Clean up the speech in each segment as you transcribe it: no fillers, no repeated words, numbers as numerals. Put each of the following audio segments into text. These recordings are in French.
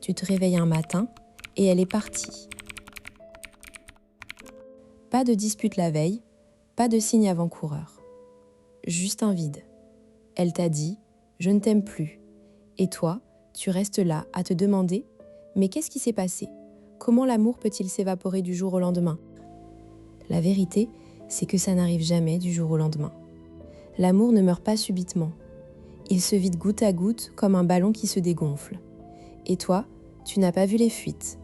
Tu te réveilles un matin et elle est partie. Pas de dispute la veille, pas de signe avant-coureur. Juste un vide. Elle t'a dit « je ne t'aime plus ». Et toi, tu restes là à te demander « mais qu'est-ce qui s'est passé ? Comment l'amour peut-il s'évaporer du jour au lendemain ?» La vérité, c'est que ça n'arrive jamais du jour au lendemain. L'amour ne meurt pas subitement. Il se vide goutte à goutte comme un ballon qui se dégonfle. Et toi, tu n'as pas vu les fuites.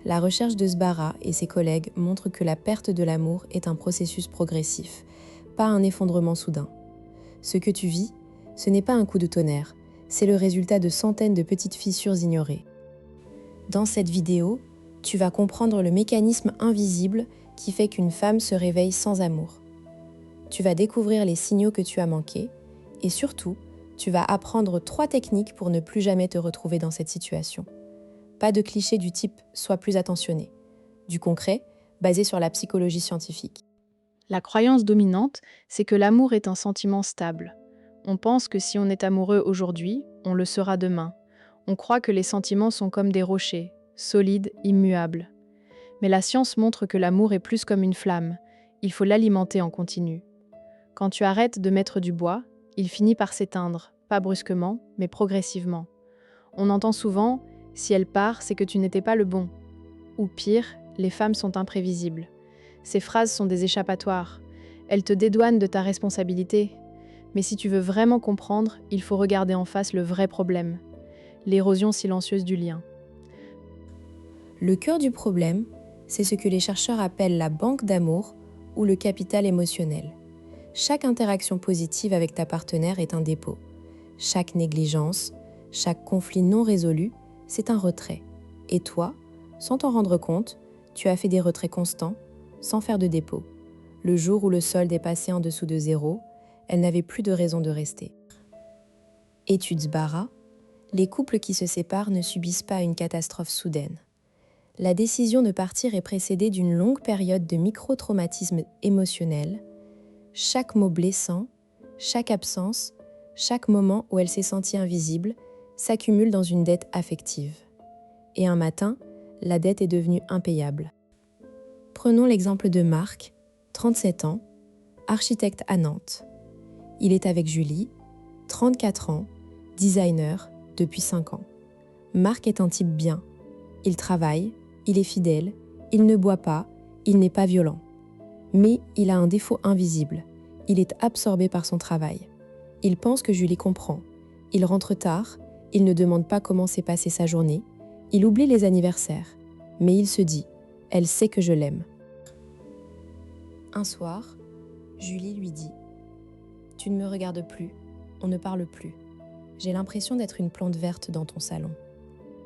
La recherche de Sbarra et ses collègues montre que la perte de l'amour est un processus progressif, pas un effondrement soudain. Ce que tu vis, ce n'est pas un coup de tonnerre, c'est le résultat de centaines de petites fissures ignorées. Dans cette vidéo, tu vas comprendre le mécanisme invisible qui fait qu'une femme se réveille sans amour. Tu vas découvrir les signaux que tu as manqués et surtout, tu vas apprendre 3 techniques pour ne plus jamais te retrouver dans cette situation. Pas de clichés du type « sois plus attentionné ». Du concret, basé sur la psychologie scientifique. La croyance dominante, c'est que l'amour est un sentiment stable. On pense que si on est amoureux aujourd'hui, on le sera demain. On croit que les sentiments sont comme des rochers, solides, immuables. Mais la science montre que l'amour est plus comme une flamme. Il faut l'alimenter en continu. Quand tu arrêtes de mettre du bois, il finit par s'éteindre, pas brusquement, mais progressivement. On entend souvent « si elle part, c'est que tu n'étais pas le bon ». Ou pire, les femmes sont imprévisibles. Ces phrases sont des échappatoires. Elles te dédouanent de ta responsabilité. Mais si tu veux vraiment comprendre, il faut regarder en face le vrai problème. L'érosion silencieuse du lien. Le cœur du problème, c'est ce que les chercheurs appellent la banque d'amour ou le capital émotionnel. Chaque interaction positive avec ta partenaire est un dépôt. Chaque négligence, chaque conflit non résolu, c'est un retrait. Et toi, sans t'en rendre compte, tu as fait des retraits constants, sans faire de dépôt. Le jour où le solde est passé en dessous de 0, elle n'avait plus de raison de rester. Étude Sbarra, les couples qui se séparent ne subissent pas une catastrophe soudaine. La décision de partir est précédée d'une longue période de micro-traumatisme émotionnel. Chaque mot blessant, chaque absence, chaque moment où elle s'est sentie invisible s'accumule dans une dette affective. Et un matin, la dette est devenue impayable. Prenons l'exemple de Marc, 37 ans, architecte à Nantes. Il est avec Julie, 34 ans, designer depuis 5 ans. Marc est un type bien. Il travaille, il est fidèle, il ne boit pas, il n'est pas violent. Mais il a un défaut invisible. Il est absorbé par son travail. Il pense que Julie comprend. Il rentre tard, il ne demande pas comment s'est passée sa journée, il oublie les anniversaires. Mais il se dit « elle sait que je l'aime ». Un soir, Julie lui dit « tu ne me regardes plus, on ne parle plus. J'ai l'impression d'être une plante verte dans ton salon. »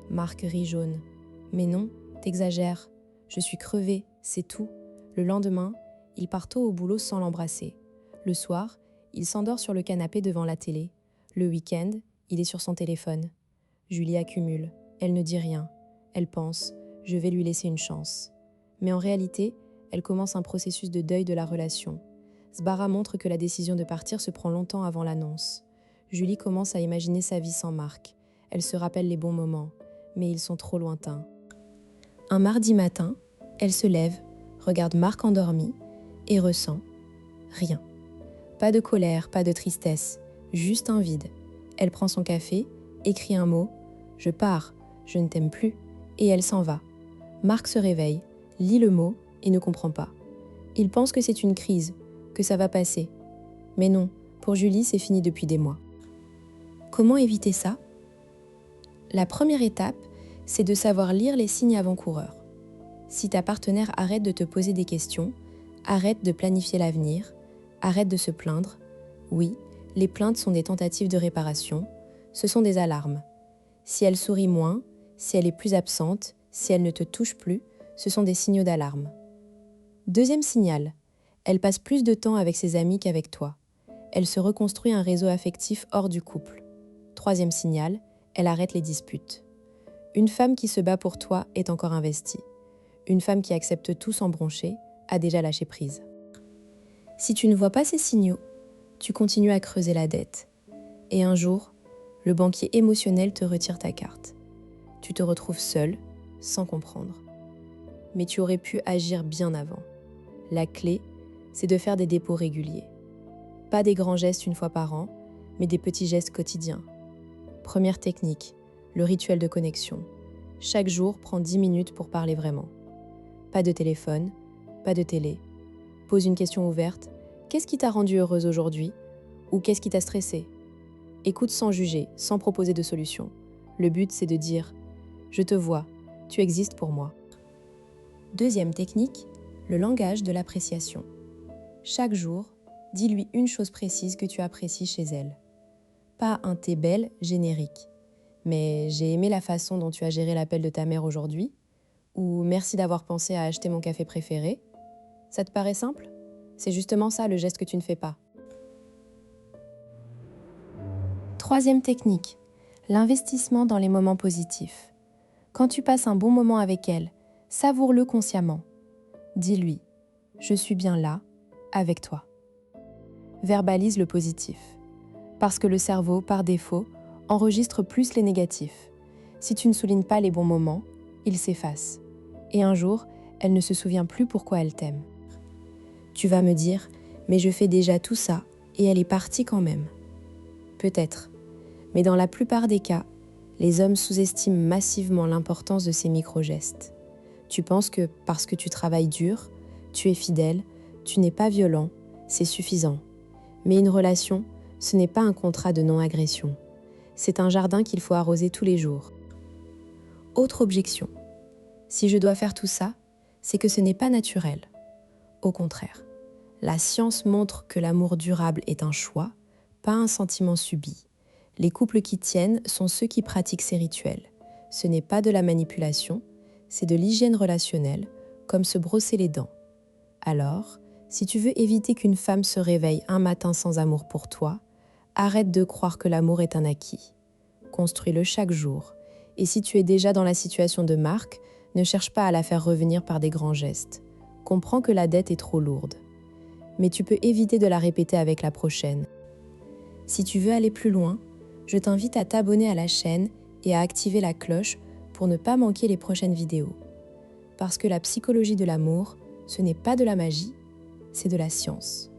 Marc rit jaune. « Mais non, t'exagères. Je suis crevée, c'est tout. » Le lendemain, il part tôt au boulot sans l'embrasser. Le soir, il s'endort sur le canapé devant la télé. Le week-end, il est sur son téléphone. Julie accumule. Elle ne dit rien. Elle pense « je vais lui laisser une chance ». Mais en réalité, elle commence un processus de deuil de la relation. Sbarra montre que la décision de partir se prend longtemps avant l'annonce. Julie commence à imaginer sa vie sans Marc. Elle se rappelle les bons moments, mais ils sont trop lointains. Un mardi matin, elle se lève, regarde Marc endormi et ressent rien. Pas de colère, pas de tristesse, juste un vide. Elle prend son café, écrit un mot « je pars, je ne t'aime plus » et elle s'en va. Marc se réveille, lit le mot et ne comprend pas. Il pense que c'est une crise, que ça va passer. Mais non, pour Julie, c'est fini depuis des mois. Comment éviter ça ? La première étape, c'est de savoir lire les signes avant-coureurs. Si ta partenaire arrête de te poser des questions, arrête de planifier l'avenir, arrête de se plaindre, oui, les plaintes sont des tentatives de réparation, ce sont des alarmes. Si elle sourit moins, si elle est plus absente, si elle ne te touche plus, ce sont des signaux d'alarme. Deuxième signal, elle passe plus de temps avec ses amis qu'avec toi. Elle se reconstruit un réseau affectif hors du couple. Troisième signal, elle arrête les disputes. Une femme qui se bat pour toi est encore investie. Une femme qui accepte tout sans broncher a déjà lâché prise. Si tu ne vois pas ces signaux, tu continues à creuser la dette. Et un jour, le banquier émotionnel te retire ta carte. Tu te retrouves seul, sans comprendre. Mais tu aurais pu agir bien avant. La clé, c'est de faire des dépôts réguliers. Pas des grands gestes une fois par an, mais des petits gestes quotidiens. Première technique, le rituel de connexion. Chaque jour, prends 10 minutes pour parler vraiment. Pas de téléphone, pas de télé. Pose une question ouverte. Qu'est-ce qui t'a rendue heureuse aujourd'hui? Ou qu'est-ce qui t'a stressé? Écoute sans juger, sans proposer de solution. Le but, c'est de dire « Je te vois, tu existes pour moi ». Deuxième technique, le langage de l'appréciation. Chaque jour, dis-lui une chose précise que tu apprécies chez elle. Pas un « t'es belle » générique, mais « j'ai aimé la façon dont tu as géré l'appel de ta mère aujourd'hui » ou « merci d'avoir pensé à acheter mon café préféré ». Ça te paraît simple? C'est justement ça le geste que tu ne fais pas. Troisième technique, l'investissement dans les moments positifs. Quand tu passes un bon moment avec elle, savoure-le consciemment. Dis-lui « Je suis bien là, avec toi ». Verbalise le positif. Parce que le cerveau, par défaut, enregistre plus les négatifs. Si tu ne soulignes pas les bons moments, ils s'effacent. Et un jour, elle ne se souvient plus pourquoi elle t'aime. Tu vas me dire « Mais je fais déjà tout ça, et elle est partie quand même ». Peut-être. Mais dans la plupart des cas, les hommes sous-estiment massivement l'importance de ces micro-gestes. Tu penses que parce que tu travailles dur, tu es fidèle, tu n'es pas violent, c'est suffisant. Mais une relation, ce n'est pas un contrat de non-agression. C'est un jardin qu'il faut arroser tous les jours. Autre objection. Si je dois faire tout ça, c'est que ce n'est pas naturel. Au contraire, la science montre que l'amour durable est un choix, pas un sentiment subi. Les couples qui tiennent sont ceux qui pratiquent ces rituels. Ce n'est pas de la manipulation, c'est de l'hygiène relationnelle, comme se brosser les dents. Alors, si tu veux éviter qu'une femme se réveille un matin sans amour pour toi, arrête de croire que l'amour est un acquis. Construis-le chaque jour. Et si tu es déjà dans la situation de Marc, ne cherche pas à la faire revenir par des grands gestes. Comprends que la dette est trop lourde. Mais tu peux éviter de la répéter avec la prochaine. Si tu veux aller plus loin, je t'invite à t'abonner à la chaîne et à activer la cloche pour ne pas manquer les prochaines vidéos. Parce que la psychologie de l'amour, ce n'est pas de la magie, c'est de la science.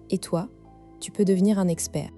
Et toi, tu peux devenir un expert.